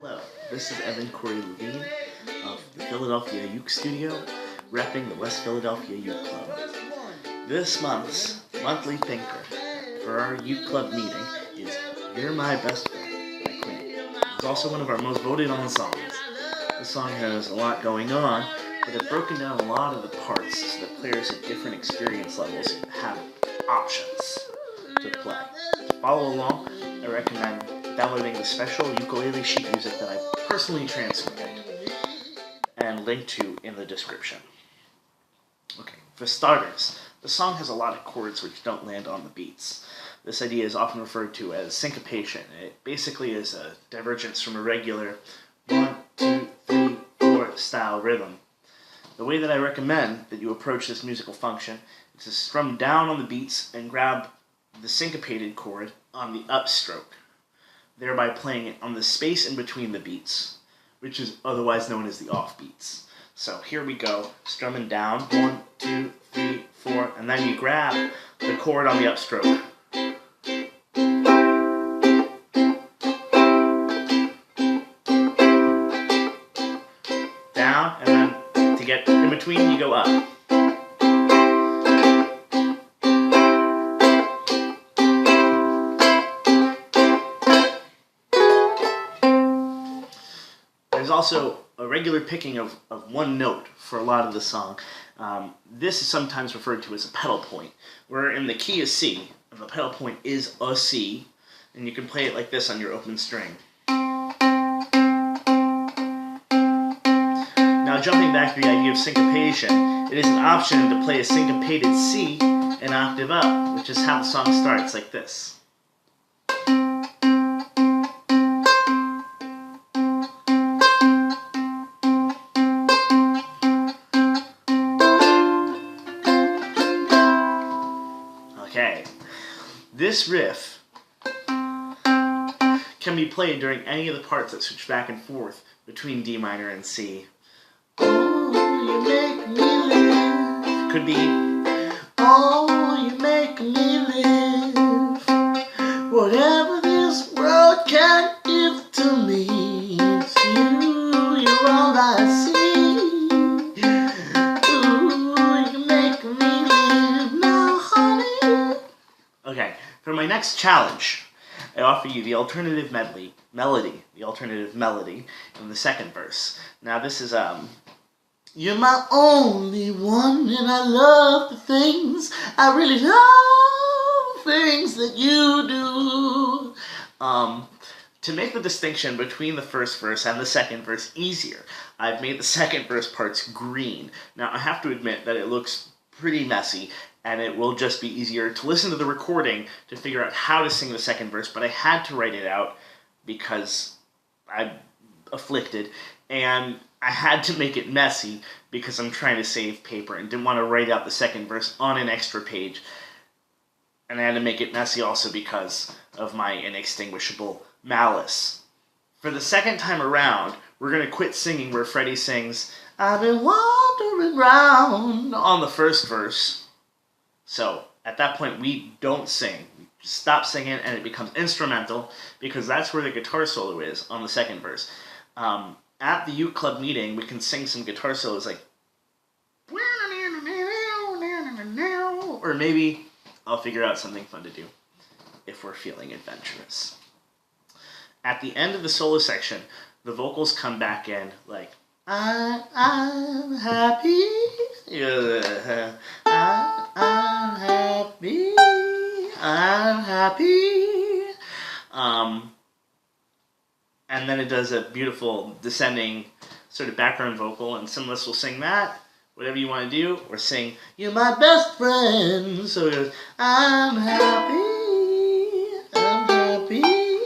Hello, this is Evan Corey Levine of the Philadelphia Uke Studio, repping the West Philadelphia Uke Club. This month's monthly thinker for our Uke Club meeting is You're My Best Friend by Queen. It's also one of our most voted on songs. The song has a lot going on, but it's broken down a lot of the parts so that players at different experience levels have options to play. To follow along, I recommend downloading the special ukulele sheet music that I personally transcribed and linked to in the description. Okay, for starters, the song has a lot of chords which don't land on the beats. This idea is often referred to as syncopation. It basically is a divergence from a regular 1, 2, 3, 4 style rhythm. The way that I recommend that you approach this musical function is to strum down on the beats and grab the syncopated chord on the upstroke, thereby playing it on the space in between the beats, which is otherwise known as the offbeats. So here we go, strumming down, 1, 2, 3, 4, and then you grab the chord on the upstroke. Down, and then to get in between, you go up. There's also a regular picking of one note for a lot of the song. This is sometimes referred to as a pedal point, where in the key is C, and the pedal point is a C, and you can play it like this on your open string. Now jumping back to the idea of syncopation, it is an option to play a syncopated C an octave up, which is how the song starts, like this. Okay, this riff can be played during any of the parts that switch back and forth between D minor and C. Oh, you make me live. Could be, oh, you make me live. Whatever this world can give to me, it's you, you're all I see. Okay, for my next challenge, I offer you the alternative melody in the second verse. Now this is, you're my only one and I love the things, I really love things that you do. To make the distinction between the first verse and the second verse easier, I've made the second verse parts green. Now I have to admit that it looks pretty messy, and it will just be easier to listen to the recording to figure out how to sing the second verse, but I had to write it out because I'm afflicted, and I had to make it messy because I'm trying to save paper and didn't want to write out the second verse on an extra page. And I had to make it messy also because of my inextinguishable malice. For the second time around, we're going to quit singing where Freddie sings, I've been wandering round on the first verse. So, at that point, we don't sing. We stop singing and it becomes instrumental because that's where the guitar solo is on the second verse. At the Uke Club meeting, we can sing some guitar solos like, or maybe I'll figure out something fun to do if we're feeling adventurous. At the end of the solo section, the vocals come back in like, I'm happy, I'm happy, I'm happy. And then it does a beautiful descending sort of background vocal, and some of us will sing that, whatever you want to do, or sing, you're my best friend. So it goes, I'm happy, I'm happy,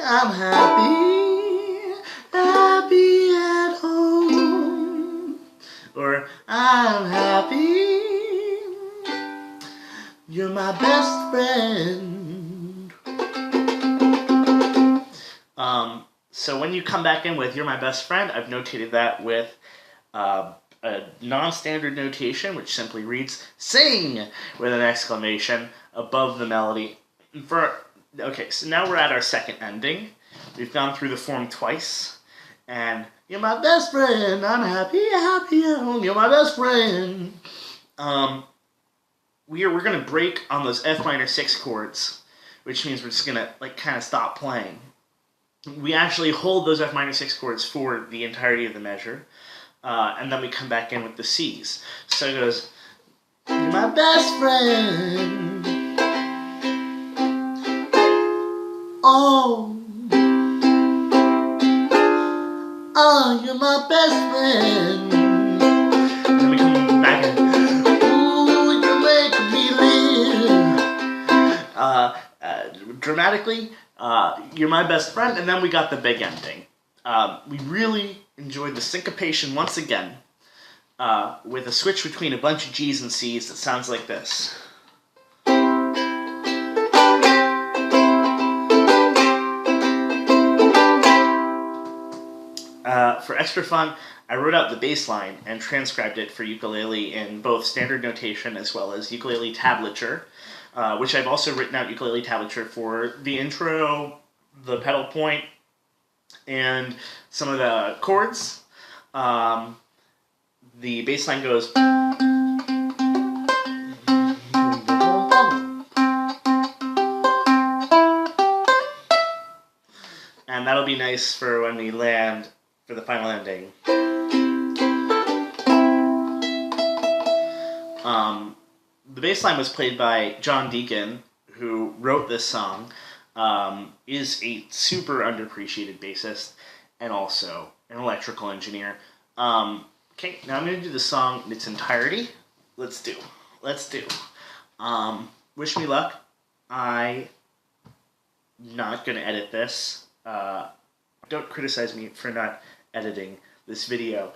I'm happy, happy at home. Or, I'm happy, you're my best friend. So when you come back in with You're My Best Friend, I've notated that with a non-standard notation, which simply reads, sing, with an exclamation above the melody. Okay, so now we're at our second ending. We've gone through the form twice, and you're my best friend, I'm happy, happy at home, you're my best friend. We're gonna break on those F minor 6 chords, which means we're just gonna like kind of stop playing. We actually hold those F minor 6 chords for the entirety of the measure, and then we come back in with the C's. So it goes, you're my best friend. Oh, you're my best friend. And then we come back in. Ooh, you make me live. Dramatically, you're my best friend, and then we got the big ending. We really enjoyed the syncopation once again, with a switch between a bunch of G's and C's that sounds like this. For extra fun, I wrote out the bass line and transcribed it for ukulele in both standard notation as well as ukulele tablature, which I've also written out ukulele tablature for the intro, the pedal point, and some of the chords. The bass line goes, and that'll be nice for when we land for the final ending. The bass line was played by John Deacon, who wrote this song, is a super underappreciated bassist, and also an electrical engineer. Okay, now I'm going to do the song in its entirety. Let's do. Wish me luck. I'm not going to edit this. Don't criticize me for not editing this video.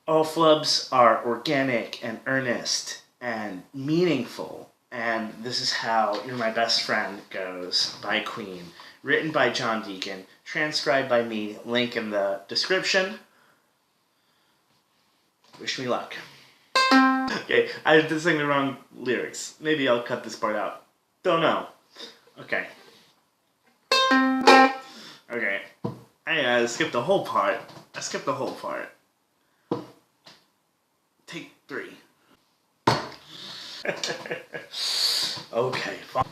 All flubs are organic and earnest and meaningful, and this is how You're My Best Friend goes by Queen. Written by John Deacon, transcribed by me, link in the description. Wish me luck. Okay, I did sing the wrong lyrics. Maybe I'll cut this part out. Don't know. Okay. I skipped the whole part. Take 3. Okay, fine.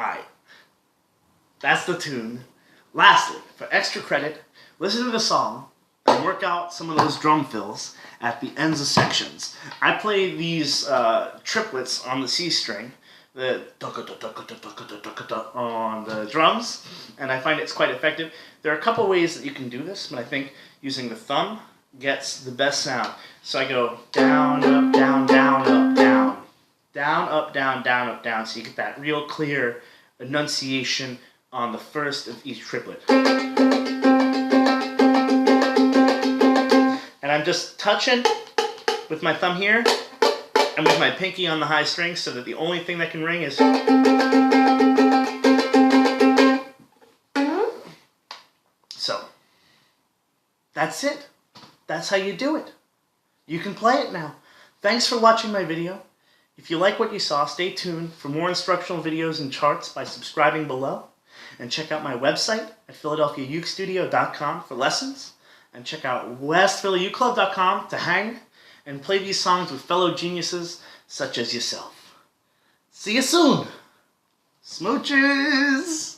Alright. That's the tune. Lastly, for extra credit, listen to the song and work out some of those drum fills at the ends of sections. I play these triplets on the C string, the on the drums, and I find it's quite effective. There are a couple ways that you can do this, but I think using the thumb gets the best sound. So I go down, up, down, down, up, down. Down, up, down, down, up, down. So you get that real clear enunciation on the first of each triplet. And I'm just touching with my thumb here and with my pinky on the high string so that the only thing that can ring is... So, that's it. That's how you do it. You can play it now. Thanks for watching my video. If you like what you saw, stay tuned for more instructional videos and charts by subscribing below. And check out my website at PhiladelphiaUkeStudio.com for lessons. And check out WestPhillyUkeClub.com to hang and play these songs with fellow geniuses such as yourself. See you soon. Smooches!